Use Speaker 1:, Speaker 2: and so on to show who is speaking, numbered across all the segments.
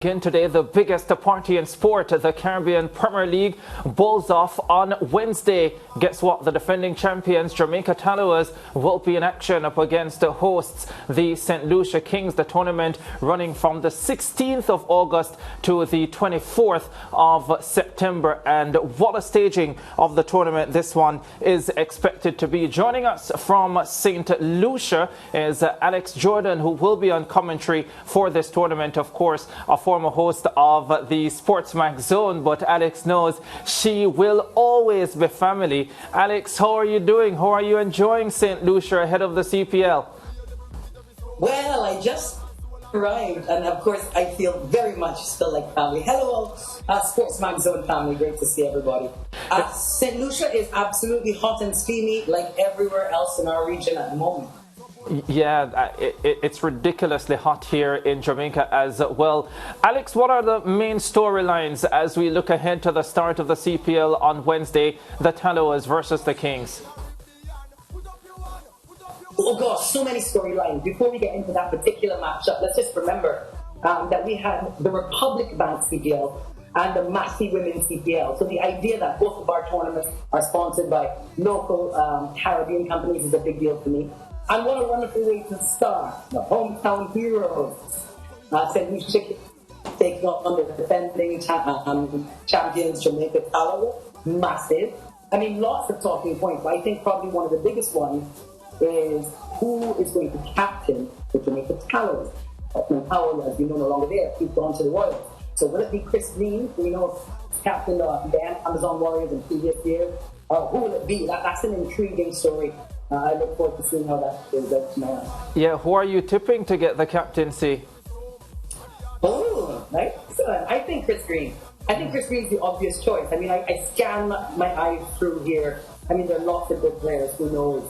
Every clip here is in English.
Speaker 1: Again today, the biggest party in sport, the Caribbean Premier League, bowls off on Wednesday. Guess what? The defending champions, Jamaica Tallawahs, will be in action up against the hosts, the St.Lucia Kings. The tournament running from the 16th of August to the 24th of September. And what a staging of the tournament this one is expected to be. Joining us from St. Lucia is Alex Jordan, who will be on commentary for this tournament, of course, a former host of the SportsMax zone, but Alex knows she will always be family. Alex, how are you doing? How are you enjoying St. Lucia ahead of the CPL?
Speaker 2: Well, I just arrived, and of course I feel very much still like family. Hello, SportsMax zone family, great to see everybody. St. Lucia is absolutely hot and steamy like everywhere else in our region at the moment.
Speaker 1: Yeah, it's ridiculously hot here in Jamaica as well. Alex, what are the main storylines as we look ahead to the start of the CPL on Wednesday, the Tallawahs versus the Kings?
Speaker 2: Oh gosh, so many storylines. Before we get into that particular matchup, let's just remember that we had the Republic Band CPL and the Massey Women's CPL. So the idea that both of our tournaments are sponsored by local Caribbean companies is a big deal for me. And what a wonderful way to start. The hometown heroes. St. Lucia taking on the defending champions, Jamaica Tallawahs. Massive. I mean, lots of talking points, but I think probably one of the biggest ones is who is going to captain the Jamaica Tallawahs. Howell, as you know, no longer there. He's gone to the Royals. So will it be Chris Green, who we know captained the Amazon Warriors in previous years? Who will it be? That's an intriguing story. I look forward to seeing how that is tomorrow.
Speaker 1: Yeah, who are you tipping to get the captaincy?
Speaker 2: Oh, excellent. I think Chris Green. I think Chris Green's the obvious choice. I mean, I scan my eyes through here. I mean, there are lots of good players. Who knows?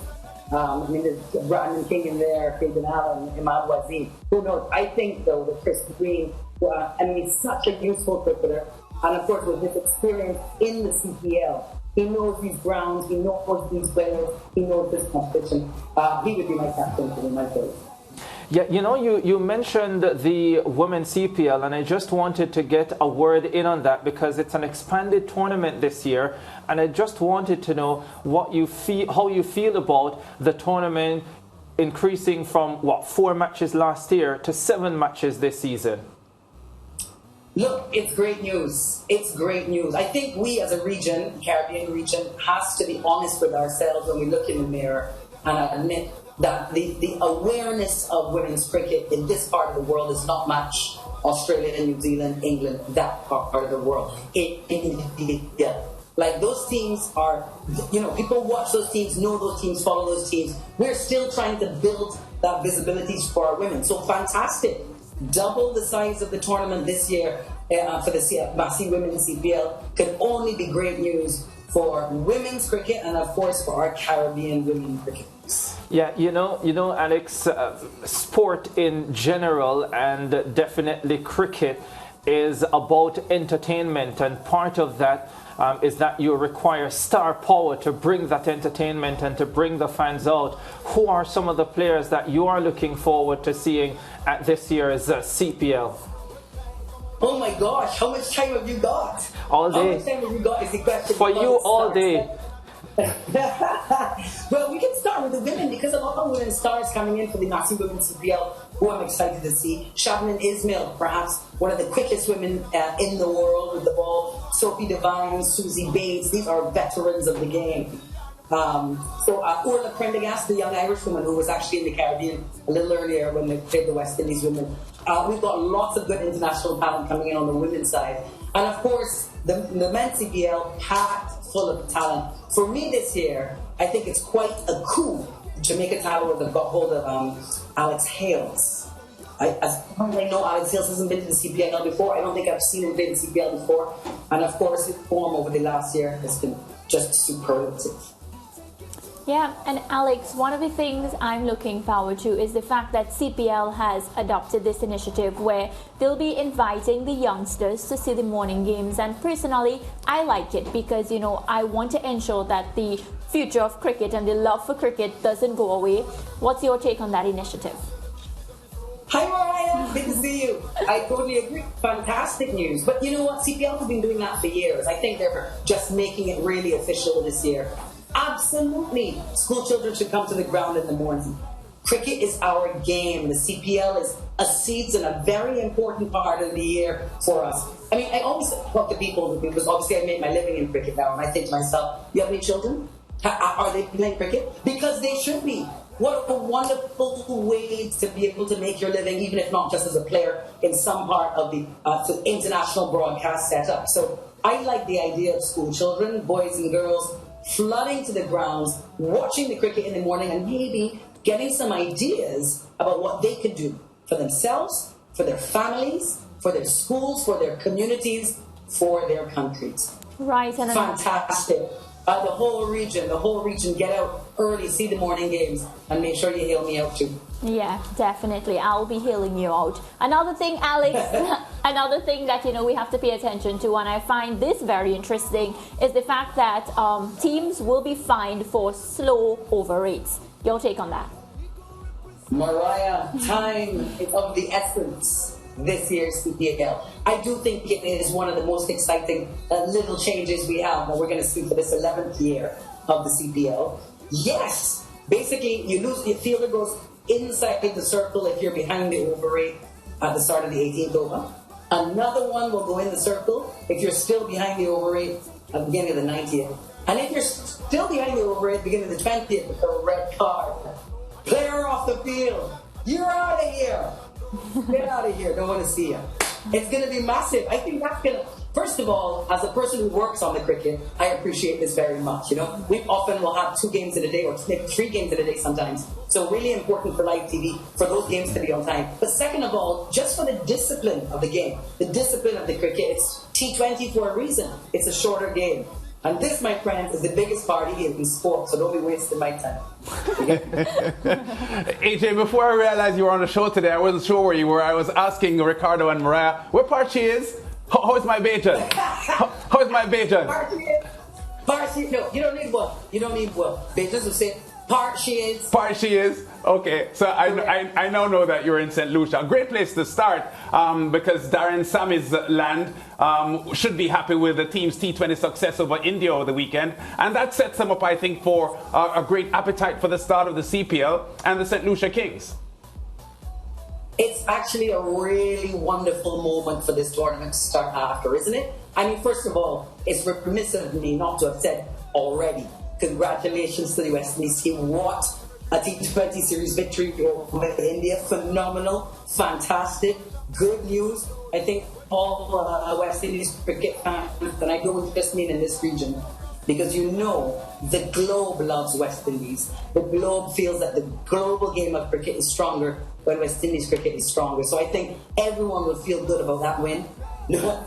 Speaker 2: I mean, there's Brandon King in there, Caden Allen, Imad Wazim. Who knows? I think, though, that Chris Green, I mean, he's such a useful cricketer. And, of course, with his experience in the CPL, he knows these grounds, he knows these players, he knows this competition. He would be my captain for my choice.
Speaker 1: Yeah, you know, you mentioned the women's CPL, and I just wanted to get a word in on that because it's an expanded tournament this year, and I just wanted to know what you feel, how you feel about the tournament increasing from 4 matches last year to 7 matches this season.
Speaker 2: Look, it's great news. It's great news. I think we as a region, Caribbean region, has to be honest with ourselves when we look in the mirror and admit that the awareness of women's cricket in this part of the world is not matched Australia and New Zealand, England, that part of the world. Yeah. Like those teams are, you know, people watch those teams, know those teams, follow those teams. We're still trying to build that visibility for our women. So fantastic. Double the size of the tournament this year for the Massey Women's CPL could only be great news for women's cricket and, of course, for our Caribbean women cricketers.
Speaker 1: Yeah, you know, Alex, sport in general and definitely cricket is about entertainment, and part of that is that you require star power to bring that entertainment and to bring the fans out. Who are some of the players that you are looking forward to seeing at this year's CPL?
Speaker 2: Oh my gosh, how much time have you got?
Speaker 1: All day.
Speaker 2: How much time have you got is the question.
Speaker 1: For you, all day.
Speaker 2: Well, we can start with the women because a lot of women stars coming in for the Massey Women's CPL who I'm excited to see. Shabnam Ismail, perhaps one of the quickest women in the world with the ball. Sophie Devine, Susie Bates, these are veterans of the game. Urla Prendergast, the young Irish woman who was actually in the Caribbean a little earlier when they played the West Indies women. We've got lots of good international talent coming in on the women's side. And of course, the men's CPL packed full of talent. For me this year, I think it's quite a coup. Jamaica Tallawahs have got hold of Alex Hales. As far as I know, Alex Hales hasn't been to the CPL before. I don't think I've seen him play the CPL before. And of course, his form over the last year has been just superlative.
Speaker 3: Yeah, and Alex, one of the things I'm looking forward to is the fact that CPL has adopted this initiative where they'll be inviting the youngsters to see the morning games. And personally, I like it because, you know, I want to ensure that the future of cricket and the love for cricket doesn't go away. What's your take on that initiative?
Speaker 2: Hi, Mariah! Jen, good to see you. I totally agree. Fantastic news. But you know what? CPL has been doing that for years. I think they're just making it really official this year. Absolutely. School children should come to the ground in the morning. Cricket is our game. The CPL is a season, a very important part of the year for us. I mean, I always talk to people because obviously I made my living in cricket now, and I think to myself, you have any children? Are they playing cricket? Because they should be. What a wonderful way to be able to make your living, even if not just as a player in some part of the international broadcast setup. So I like the idea of school children, boys and girls, flooding to the grounds, watching the cricket in the morning, and maybe getting some ideas about what they could do for themselves, for their families, for their schools, for their communities, for their countries.
Speaker 3: Right. And
Speaker 2: fantastic. The whole region, get out early, see the morning games, and make sure you hail me out too.
Speaker 3: Yeah, definitely. I'll be hailing you out. Another thing, Alex, another thing that, we have to pay attention to, and I find this very interesting, is the fact that teams will be fined for slow over rates. Your take on that?
Speaker 2: Mariah, time is of the essence. This year's CPL. I do think it is one of the most exciting little changes we have that we're going to see for this 11th year of the CPL. Yes, basically your fielder goes inside the circle if you're behind the over rate at the start of the 18th over. Another one will go in the circle if you're still behind the over rate at the beginning of the 90th. And if you're still behind the over rate at the beginning of the 20th with a red card, player off the field, you're out of here. Get out of here, don't want to see you. It's going to be massive. I think that's going to, first of all, as a person who works on the cricket, I appreciate this very much. We often will have 2 games in a day or maybe 3 games in a day sometimes. So really important for live TV for those games to be on time. But second of all, just for the discipline of the game, the discipline of the cricket, it's T20 for a reason. It's a shorter game. And this, my friends, is the biggest party in sport, so don't be wasting my time.
Speaker 4: AJ, before I realized you were on the show today, I wasn't sure where you were. I was asking Ricardo and Mariah, where part she is? How is my Bajan? How is my Bajan?
Speaker 2: Part she is. No, you don't need one. You don't need one. Bajans will say, part she is.
Speaker 4: Part she is. Okay, so I now know that you're in St. Lucia. A great place to start because Darren Sammy's land should be happy with the team's T20 success over India over the weekend. And that sets them up, I think, for a great appetite for the start of the CPL and the St. Lucia Kings.
Speaker 2: It's actually a really wonderful moment for this tournament to start after, isn't it? I mean, first of all, it's remiss of me not to have said already, congratulations to the West Indies team. What a T20 series victory over India. Phenomenal, fantastic, good news. I think all West Indies cricket fans, and I don't just mean in this region, because the globe loves West Indies. The globe feels that the global game of cricket is stronger when West Indies cricket is stronger. So I think everyone will feel good about that win.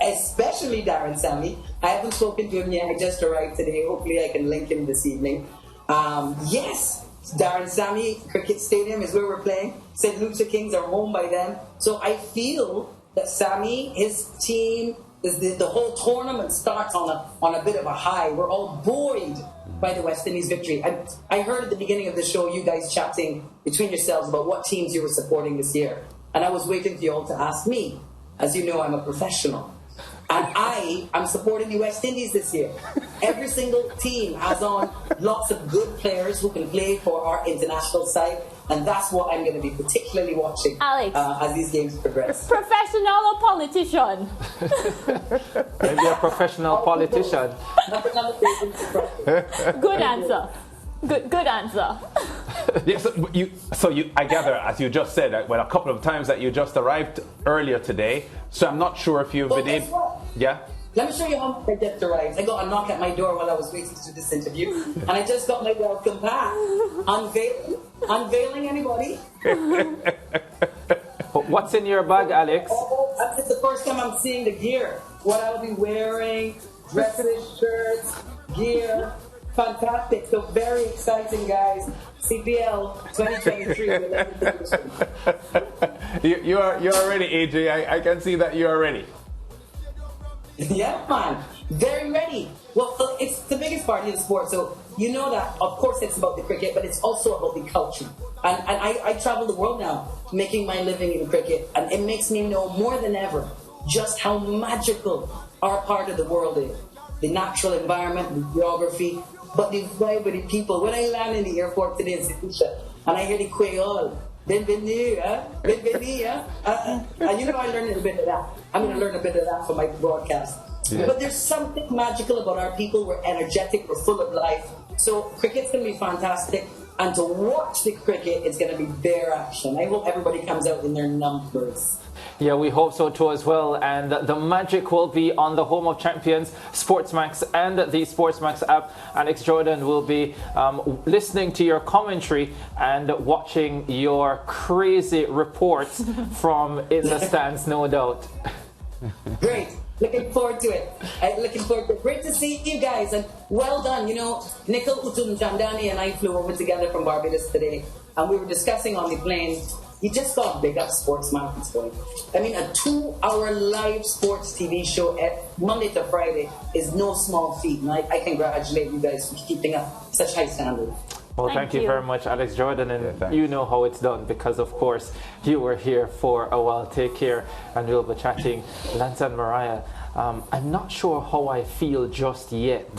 Speaker 2: Especially Darren Sammy. I haven't spoken to him yet. I just arrived today. Hopefully I can link him this evening. Yes, Darren Sammy Cricket Stadium is where we're playing. St.Lucia Kings are home by then. So I feel that Sammy, his team, the whole tournament starts on a bit of a high. We're all buoyed by the West Indies victory. I heard at the beginning of the show you guys chatting between yourselves about what teams you were supporting this year. And I was waiting for you all to ask me. As you know, I'm a professional. And I'm supporting the West Indies this year. Every single team has on lots of good players who can play for our international side. And that's what I'm going to be particularly watching,
Speaker 3: Alex,
Speaker 2: as these games progress.
Speaker 3: Professional or politician?
Speaker 1: Maybe a professional politician.
Speaker 3: Good answer. Good answer.
Speaker 4: Yes, I gather, as you just said, a couple of times that you just arrived earlier today. So I'm not sure if you've been able. Yeah.
Speaker 2: Let me show you how I just arrived. I got a knock at my door while I was waiting to do this interview, and I just got my welcome pack. Unveiling anybody?
Speaker 1: What's in your bag, Alex?
Speaker 2: Oh, it's the first time I'm seeing the gear. What I'll be wearing, dresses, shirts, gear. Fantastic. So very exciting, guys. CPL 2023.
Speaker 4: You're ready, AJ. I can see that you're ready.
Speaker 2: Yeah, man. Very ready. Well, it's the biggest party in sport. So, you know that, of course, it's about the cricket, but it's also about the culture. And I travel the world now, making my living in cricket, and it makes me know more than ever just how magical our part of the world is. The natural environment, the geography, but the vibe of the people. When I land in the airport today in St.Lucia, and I hear the Creole, bienvenue, bienvenue, and you know I learned a little bit of that. I'm going to learn a bit of that for my broadcast. Yeah. But there's something magical about our people. We're energetic, we're full of life. So cricket's going to be fantastic. And to watch the cricket is going to be bare action. I hope everybody comes out in their numbers.
Speaker 1: Yeah, we hope so too as well. And the magic will be on the home of champions, SportsMax, and the SportsMax app. Alex Jordan will be listening to your commentary and watching your crazy reports from in the stands, no doubt.
Speaker 2: Great. Looking forward to it. Looking forward to it. Great to see you guys, and well done. You know, Nicole Utum Jamdani and I flew over together from Barbados today, and we were discussing on the plane. You just got big up SportsMax, boy. I mean, a 2-hour live sports TV show Monday to Friday is no small feat, and I congratulate you guys for keeping up such high standards.
Speaker 1: Well, thank you very much, Alex Jordan, and you know how it's done because, of course, you were here for a while. Take care, and we'll be chatting. Lance and Mariah, I'm not sure how I feel just yet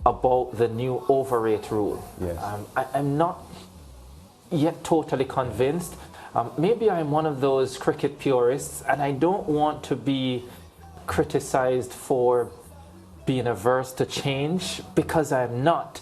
Speaker 1: about the new overrate rule.
Speaker 4: Yes.
Speaker 1: I'm not yet totally convinced. Maybe I'm one of those cricket purists, and I don't want to be criticized for being averse to change, because I'm not.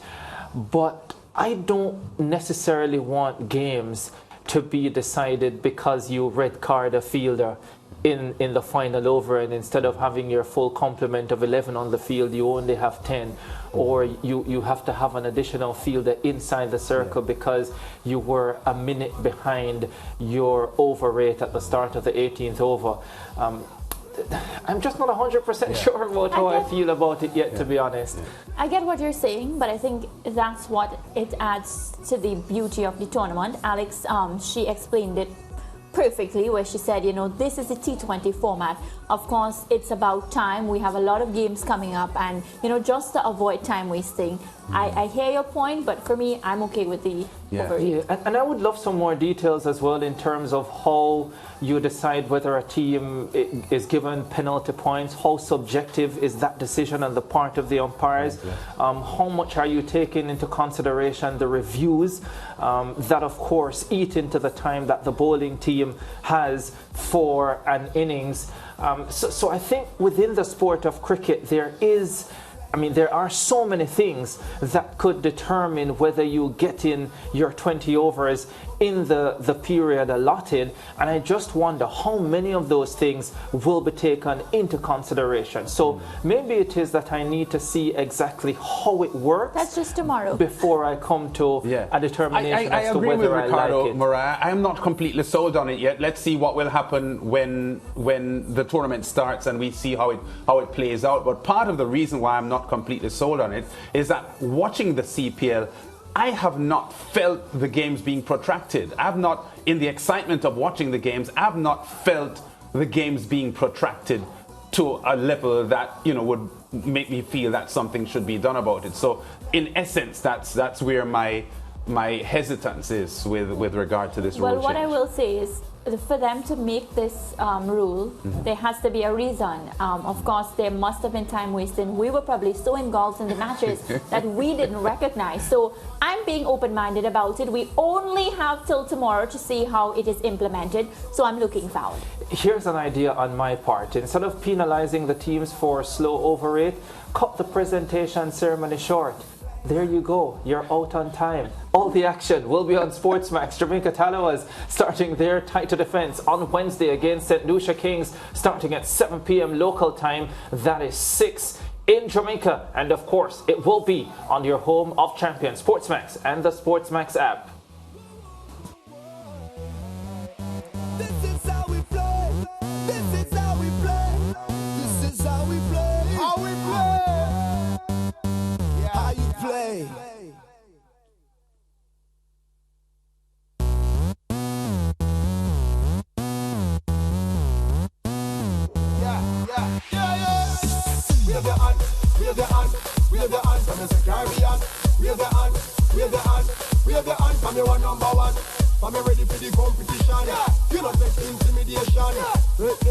Speaker 1: But I don't necessarily want games to be decided because you red card a fielder in the final over, and instead of having your full complement of 11 on the field, you only have 10, or you have to have an additional fielder inside the circle because you were a minute behind your over rate at the start of the 18th over. I'm just not 100% sure about how I feel about it yet, to be honest.
Speaker 3: I get what you're saying, but I think that's what it adds to the beauty of the tournament. Alex, she explained it perfectly, where she said, you know, this is a T20 format. Of course, it's about time. We have a lot of games coming up, and, you know, just to avoid time wasting, I hear your point, but for me, I'm okay with the overrate.
Speaker 1: Yeah. And I would love some more details as well in terms of how you decide whether a team is given penalty points. How subjective is that decision on the part of the umpires? How much are you taking into consideration the reviews that, of course, eat into the time that the bowling team has for an innings? So I think within the sport of cricket, there are so many things that could determine whether you get in your 20 overs in the period allotted, and I just wonder how many of those things will be taken into consideration. So maybe it is that I need to see exactly how it works.
Speaker 3: That's just tomorrow.
Speaker 1: Before I come to a determination as to whether I
Speaker 4: Ricardo,
Speaker 1: like it.
Speaker 4: Mariah, I am not completely sold on it yet. Let's see what will happen when the tournament starts and we see how it plays out. But part of the reason why I'm not completely sold on it is that watching the CPL, I have not felt the games being protracted. I've not, in the excitement of watching the games, I've not felt the games being protracted to a level that, you know, would make me feel that something should be done about it. So, in essence, that's where my hesitance is with regard to this rule change.
Speaker 3: Well, what I will say is, for them to make this rule, there has to be a reason. Of course, there must have been time wasting. We were probably so engulfed in the matches that we didn't recognize. So I'm being open-minded about it. We only have till tomorrow to see how it is implemented. So I'm looking forward.
Speaker 1: Here's an idea on my part. Instead of penalizing the teams for slow over rate, cut the presentation ceremony short. There you go, you're out on time. All the action will be on SportsMax. Jamaica Tallawahs starting their title defence on Wednesday against St.Lucia Kings, starting at 7 p.m. local time. That is 6 in Jamaica. And of course, it will be on your home of champions, SportsMax, and the SportsMax app.
Speaker 5: Wave your hand from the Caribbean. wave the hand, wave the hand, wave the hand. For me one number one, for me ready for the competition. You know take intimidation.